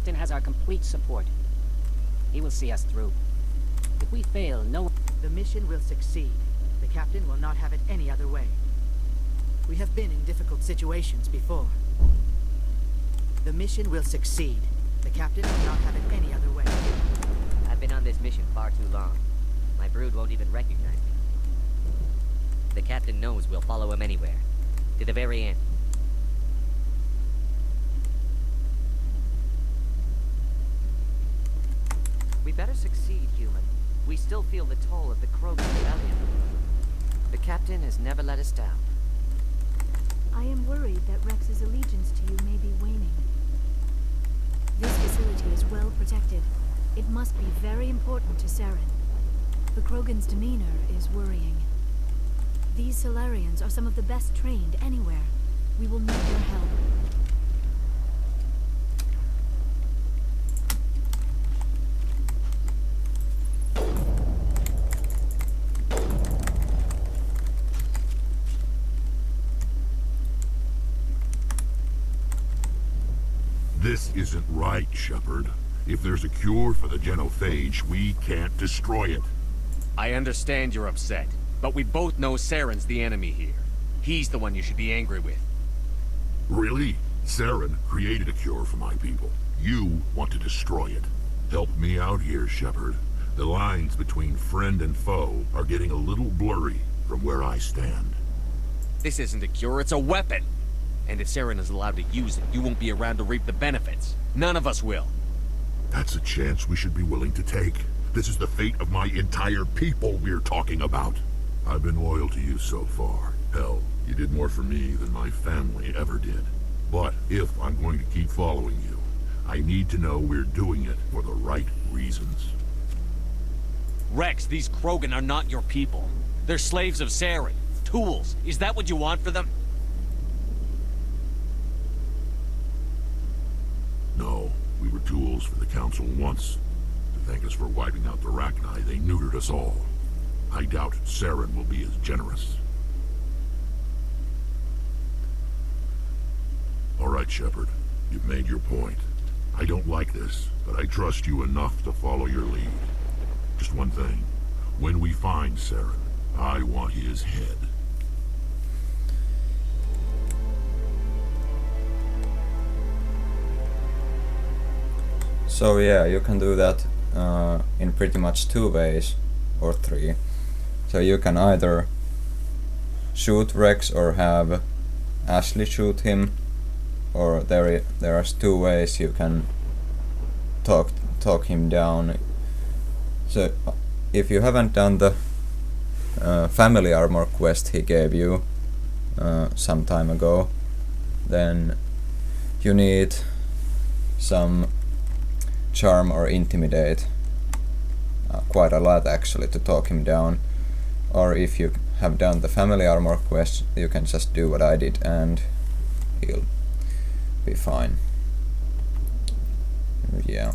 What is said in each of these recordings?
captain has our complete support. He will see us through. If we fail, no... The mission will succeed. The captain will not have it any other way. We have been in difficult situations before. The mission will succeed. The captain will not have it any other way. I've been on this mission far too long. My brood won't even recognize me. The captain knows we'll follow him anywhere. To the very end. We better succeed, human. We still feel the toll of the Krogan rebellion. The captain has never let us down. I am worried that Rex's allegiance to you may be waning. This facility is well protected. It must be very important to Saren. The Krogan's demeanor is worrying. These Solarians are some of the best trained anywhere. We will need your help. This isn't right, Shepard. If there's a cure for the genophage, we can't destroy it. I understand you're upset, but we both know Saren's the enemy here. He's the one you should be angry with. Really? Saren created a cure for my people. You want to destroy it. Help me out here, Shepard. The lines between friend and foe are getting a little blurry from where I stand. This isn't a cure, it's a weapon! And if Saren is allowed to use it, you won't be around to reap the benefits. None of us will. That's a chance we should be willing to take. This is the fate of my entire people we're talking about. I've been loyal to you so far. Hell, you did more for me than my family ever did. But if I'm going to keep following you, I need to know we're doing it for the right reasons. Rex, these Krogan are not your people. They're slaves of Saren. Tools. Is that what you want for them? No, we were tools for the Council once. To thank us for wiping out the Rachni, they neutered us all. I doubt Saren will be as generous. All right, Shepard. You've made your point. I don't like this, but I trust you enough to follow your lead. Just one thing. When we find Saren, I want his head. So yeah, you can do that in pretty much 2 ways, or 3. So you can either shoot Rex or have Ashley shoot him, or there are 2 ways you can talk him down. So if you haven't done the family armor quest he gave you some time ago, then you need some charm or intimidate, quite a lot actually, to talk him down. Or if you have done the family armor quest, you can just do what I did and he'll be fine. Yeah.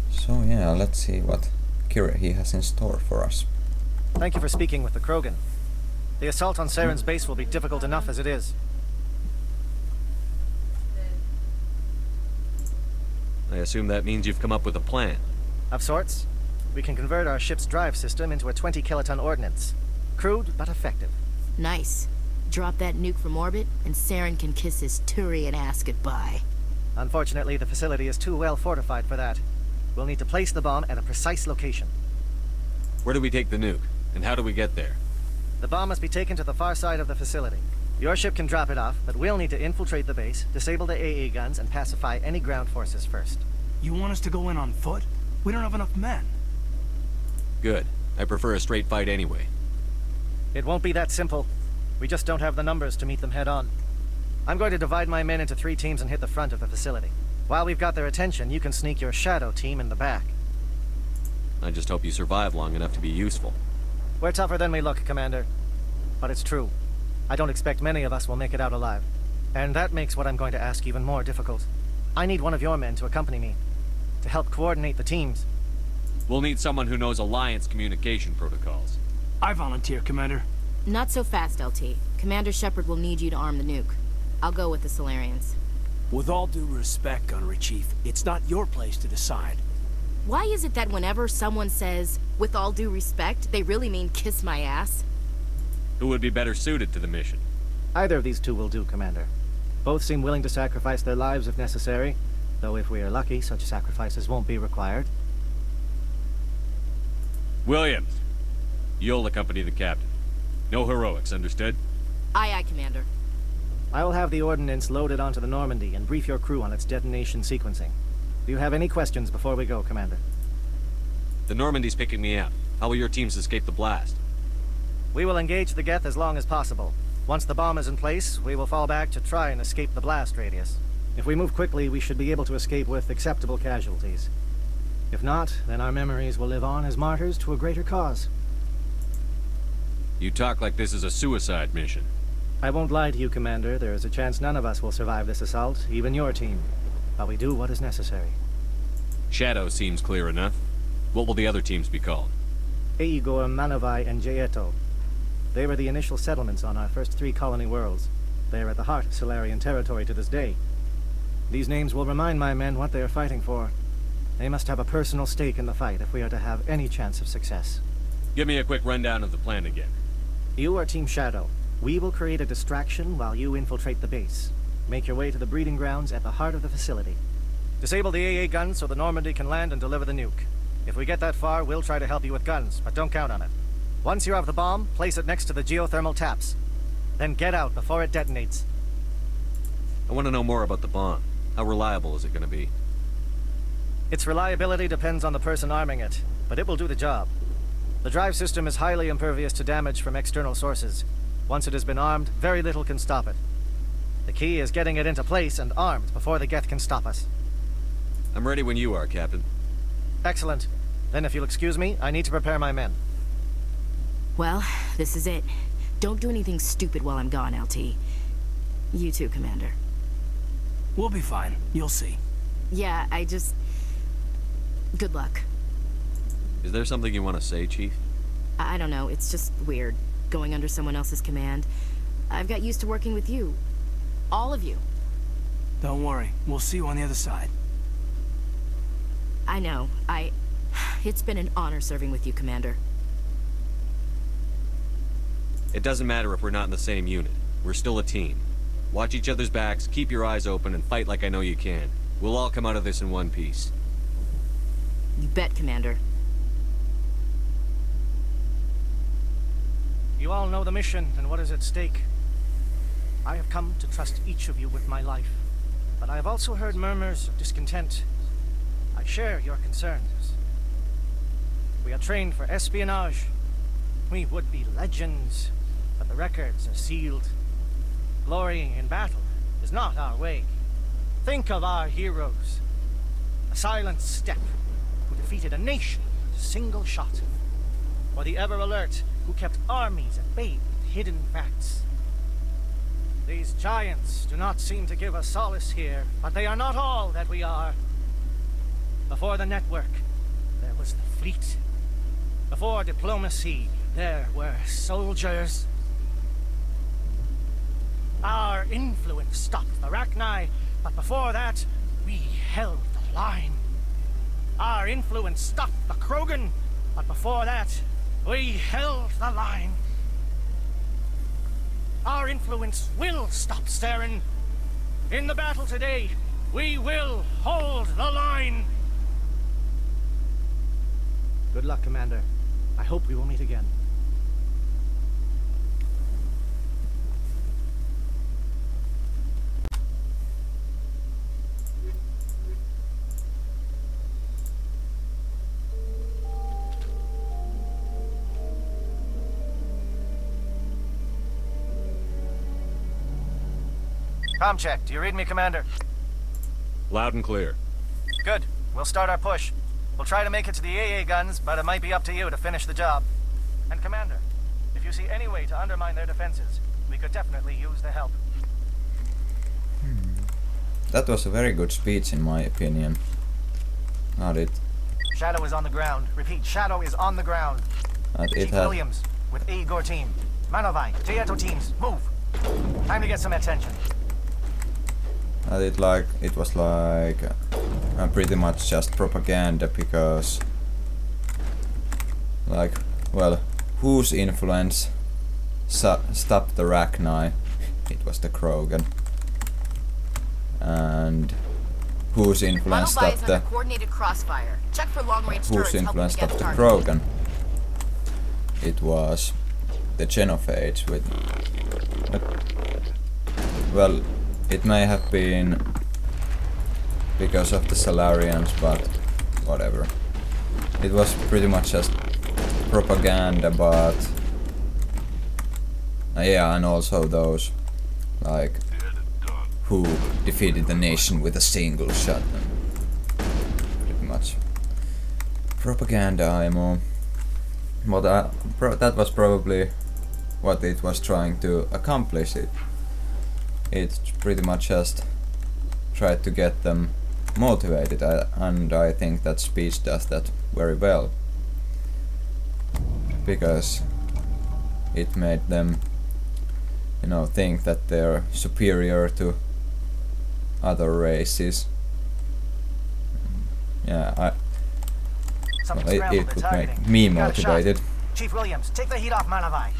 So yeah, let's see what cure he has in store for us. Thank you for speaking with the Krogan. The assault on Saren's base will be difficult enough as it is. I assume that means you've come up with a plan. Of sorts. We can convert our ship's drive system into a 20-kiloton ordnance. Crude, but effective. Nice. Drop that nuke from orbit, and Saren can kiss his Turian ass goodbye. Unfortunately, the facility is too well fortified for that. We'll need to place the bomb at a precise location. Where do we take the nuke? And how do we get there? The bomb must be taken to the far side of the facility. Your ship can drop it off, but we'll need to infiltrate the base, disable the AA guns, and pacify any ground forces first. You want us to go in on foot? We don't have enough men. Good. I prefer a straight fight anyway. It won't be that simple. We just don't have the numbers to meet them head on. I'm going to divide my men into 3 teams and hit the front of the facility. While we've got their attention, you can sneak your shadow team in the back. I just hope you survive long enough to be useful. We're tougher than we look, Commander. But it's true. I don't expect many of us will make it out alive. And that makes what I'm going to ask even more difficult. I need one of your men to accompany me, to help coordinate the teams. We'll need someone who knows Alliance communication protocols. I volunteer, Commander. Not so fast, LT. Commander Shepard will need you to arm the nuke. I'll go with the Solarians. With all due respect, Gunnery Chief, it's not your place to decide. Why is it that whenever someone says, with all due respect, they really mean kiss my ass? Who would be better suited to the mission? Either of these two will do, Commander. Both seem willing to sacrifice their lives if necessary, though if we are lucky, such sacrifices won't be required. Williams, you'll accompany the captain. No heroics, understood? Aye, aye, Commander. I will have the ordnance loaded onto the Normandy and brief your crew on its detonation sequencing. Do you have any questions before we go, Commander? The Normandy's picking me up. How will your teams escape the blast? We will engage the Geth as long as possible. Once the bomb is in place, we will fall back to try and escape the blast radius. If we move quickly, we should be able to escape with acceptable casualties. If not, then our memories will live on as martyrs to a greater cause. You talk like this is a suicide mission. I won't lie to you, Commander. There is a chance none of us will survive this assault, even your team. But we do what is necessary. Shadow seems clear enough. What will the other teams be called? Igor, Manovai, and Jaeto. They were the initial settlements on our first 3 colony worlds. They are at the heart of Solarian territory to this day. These names will remind my men what they are fighting for. They must have a personal stake in the fight if we are to have any chance of success. Give me a quick rundown of the plan again. You are Team Shadow. We will create a distraction while you infiltrate the base. Make your way to the breeding grounds at the heart of the facility. Disable the AA guns so the Normandy can land and deliver the nuke. If we get that far, we'll try to help you with guns, but don't count on it. Once you have the bomb, place it next to the geothermal taps. Then get out before it detonates. I want to know more about the bomb. How reliable is it going to be? Its reliability depends on the person arming it, but it will do the job. The drive system is highly impervious to damage from external sources. Once it has been armed, very little can stop it. The key is getting it into place and armed before the Geth can stop us. I'm ready when you are, Captain. Excellent. Then if you'll excuse me, I need to prepare my men. Well, this is it. Don't do anything stupid while I'm gone, LT. You too, Commander. We'll be fine. You'll see. Yeah, good luck. Is there something you want to say, Chief? I don't know, it's just weird, going under someone else's command. I've got used to working with you. All of you. Don't worry. We'll see you on the other side. I know. It's been an honor serving with you, Commander. It doesn't matter if we're not in the same unit. We're still a team. Watch each other's backs, keep your eyes open, and fight like I know you can. We'll all come out of this in one piece. You bet, Commander. You all know the mission and what is at stake. I have come to trust each of you with my life, but I have also heard murmurs of discontent. I share your concerns. We are trained for espionage. We would be legends, but the records are sealed. Glorying in battle is not our way. Think of our heroes. A silent step who defeated a nation with a single shot. Or the ever-alert who kept armies at bay with hidden facts. These giants do not seem to give us solace here, but they are not all that we are. Before the network, there was the fleet. Before diplomacy, there were soldiers. Our influence stopped the Rachni, but before that, we held the line. Our influence stopped the Krogan, but before that, we held the line. Our influence will stop Saren. In the battle today, we will hold the line. Good luck, Commander. I hope we will meet again. Com check. Do you read me, Commander? Loud and clear. Good. We'll start our push. We'll try to make it to the AA guns, but it might be up to you to finish the job. And Commander, if you see any way to undermine their defenses, we could definitely use the help. That was a very good speech in my opinion. Not it. Shadow is on the ground. Repeat, Shadow is on the ground. And it Chief had Williams with Igor team. Manovai, Tieto teams, move. Time to get some attention. and it was like pretty much just propaganda, because like, well, whose influence stopped the Rachni? It was the Krogan. And whose influence stopped the coordinated crossfire. Check for long-range whose influence stopped the Krogan? It was the Genophage with well, it may have been because of the Salarians, but whatever. It was pretty much just propaganda, but yeah, and also those like who defeated the nation with a single shot. Pretty much propaganda IMO. Well, that was probably what it was trying to accomplish. It pretty much just tried to get them motivated, and I think that speech does that very well, because it made them, you know, think that they're superior to other races. Yeah, well, it would make me motivated. Chief Williams, take the heat off Manovai.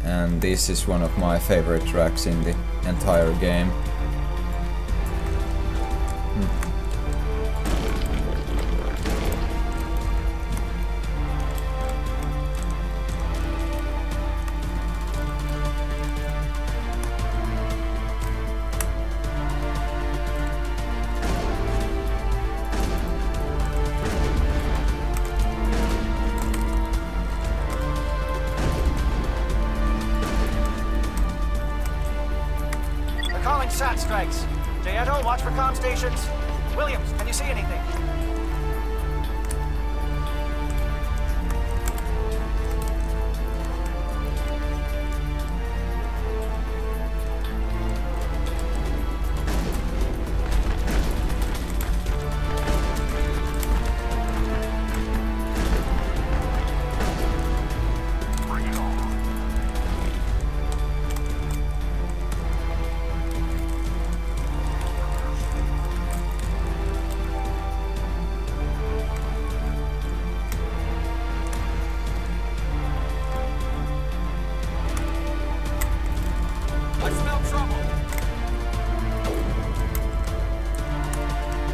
And this is one of my favorite tracks in the entire game. Calling SAT strikes. Jayeto, watch for comm stations. Williams, can you see anything?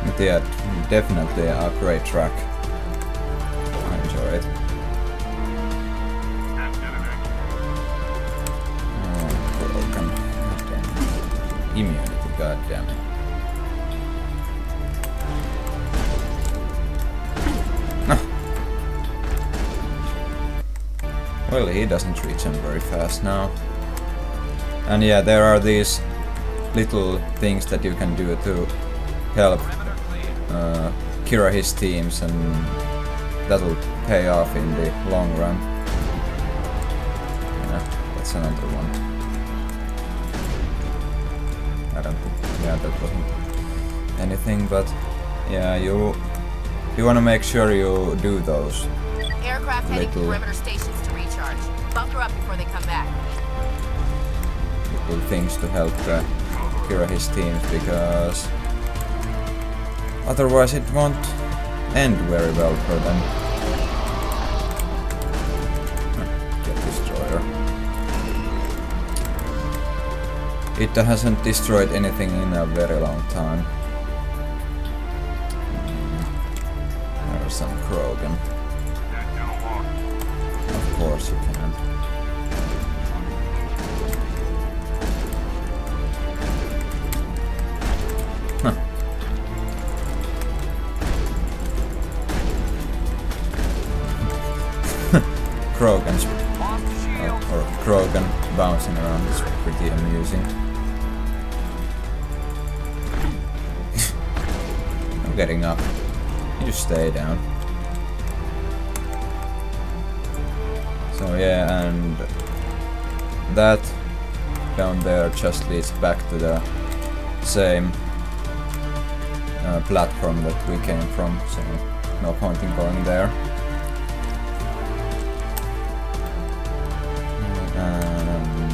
But yeah, definitely a great track. I enjoy it. Oh, broken. Goddamn. Immunity, goddammit. Well, he doesn't reach him very fast now. And yeah, there are these little things that you can do to help Kira his teams, and that'll pay off in the long run. Yeah, that's another one. I don't think, yeah, that wasn't anything, but yeah, you want to make sure you do those Aircraft heading to little perimeter stations to recharge. Bunker up before they come back. little things to help Kira his teams, because otherwise it won't end very well for them. Jet destroyer. It hasn't destroyed anything in a very long time. There's some Krogan. Of course you can. Krogan's or Krogan bouncing around is pretty amusing. I'm getting up. You just stay down. So yeah, and that down there just leads back to the same platform that we came from, so no point in going there. And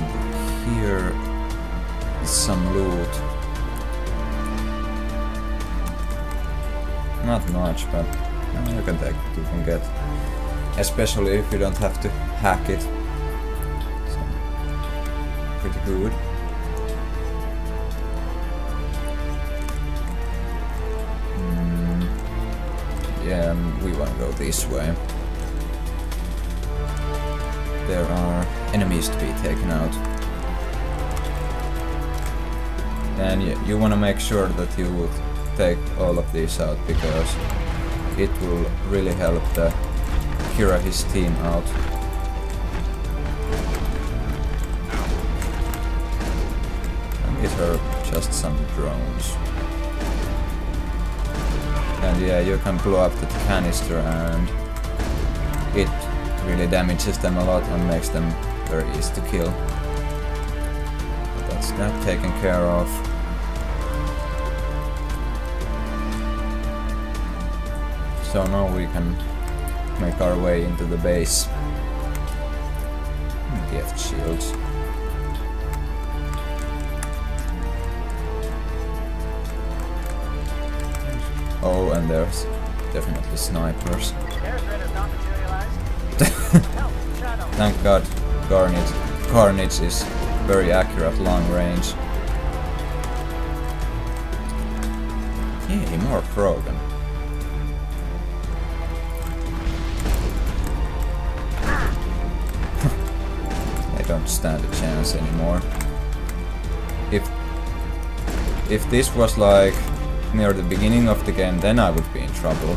here is some loot. Not much, but you can take what you can get. Especially if you don't have to hack it. So, pretty good. Yeah, we want to go this way. There are enemies to be taken out. And you want to make sure that you take all of these out, because it will really help the Kira his team out. And these are just some drones. And yeah, you can blow up the canister and it really damages them a lot and makes them very easy to kill. But that's that taken care of. So now we can make our way into the base. Gift shields. Oh, and there's definitely snipers. Thank God, Carnage is very accurate long range. Yay, more Krogan. I don't stand a chance anymore. If this was like near the beginning of the game, then I would be in trouble.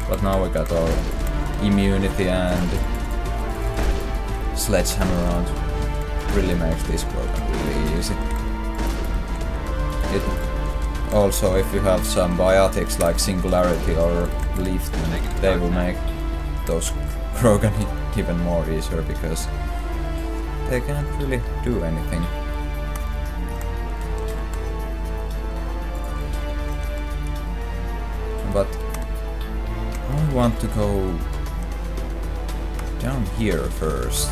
But now we got our immunity and sledgehammer round. Really makes this program really easy. It also, if you have some biotics like Singularity or Leaf, they will make those Krogan even more easier, because they can't really do anything. But I want to go down here first,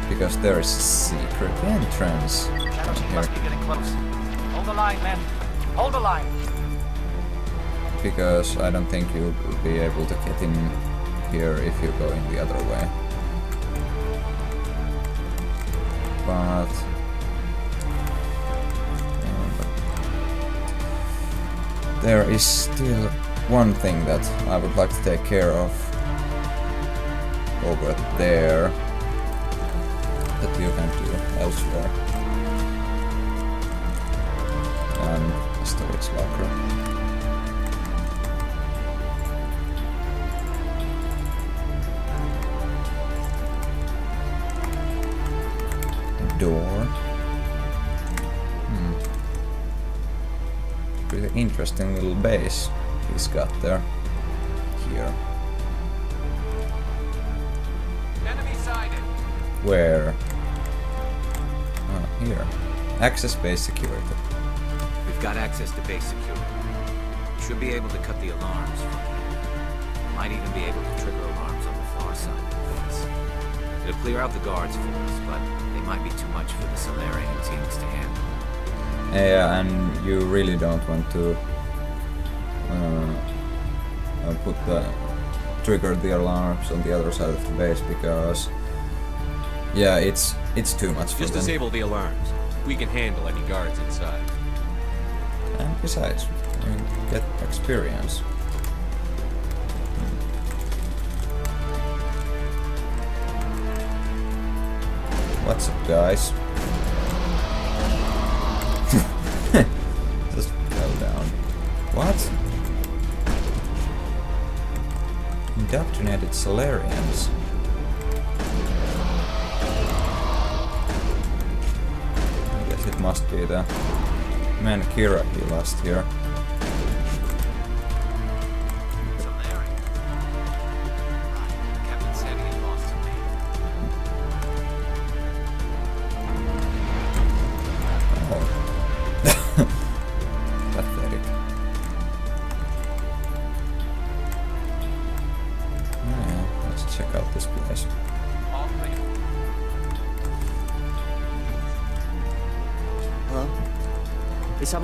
because there is a secret entrance Shadow must be getting close. Hold the line, men. Hold the line. Because I don't think you will be able to get in here if you go in the other way. But there is still one thing that I would like to take care of over there that you can do elsewhere. And a storage locker. Door. Pretty interesting little base he's got there. Here. Enemy sighted. Where? Ah, here. Access base security. We've got access to base security. Should be able to cut the alarms from here. Might even be able to trigger alarms on the far side of the base. It'll clear out the guards for us, but they might be too much for the Salarian teams to handle. Yeah, and you really don't want to trigger the alarms on the other side of the base, because yeah, it's too much for Just them. disable the alarms. We can handle any guards inside. And besides, get experience. What's up, guys? Just fell down. What? Indoctrinated Salarians. I guess it must be the man Kira he lost here. Salarian? Right. Captain said he lost some men.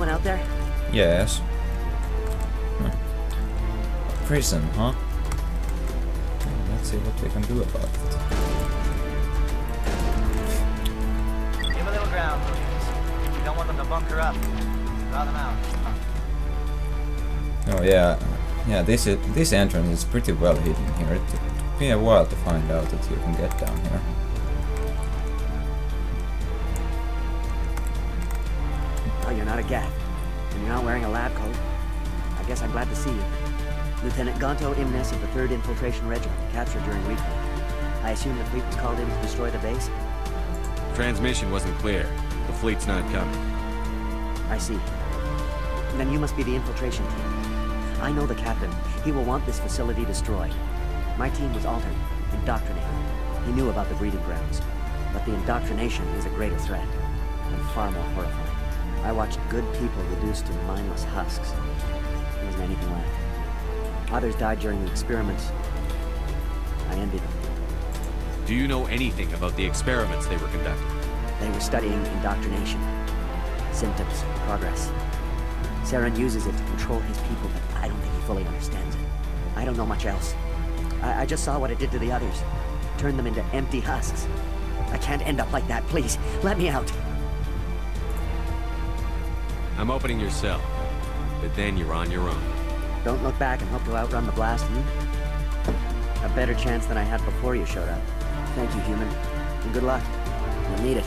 anyone out there? Yes. Prison, huh? Let's see what we can do about it. Give a little ground, please. You don't want them to bunker up. Draw them out. Oh yeah, yeah. This entrance is pretty well hidden here. It took me a while to find out that you can get down here. Oh, you're not a Gath, and you're not wearing a lab coat. I guess I'm glad to see you. Lieutenant Gonto Imnes of the 3rd Infiltration Regiment, captured during recon. I assume the fleet was called in to destroy the base? Transmission wasn't clear. The fleet's not coming. I see. Then you must be the infiltration team. I know the captain. He will want this facility destroyed. My team was altered, indoctrinated. He knew about the breeding grounds. But the indoctrination is a greater threat, and far more horrifying. I watched good people reduced to mindless husks. There wasn't anything left. Others died during the experiments. I envy them. Do you know anything about the experiments they were conducting? They were studying indoctrination. Symptoms, progress. Saren uses it to control his people, but I don't think he fully understands it. I don't know much else. I just saw what it did to the others. Turned them into empty husks. I can't end up like that, please. Let me out. I'm opening your cell, but then you're on your own. Don't look back and hope to outrun the blast, A better chance than I had before you showed up. Thank you, human. And good luck. You'll need it.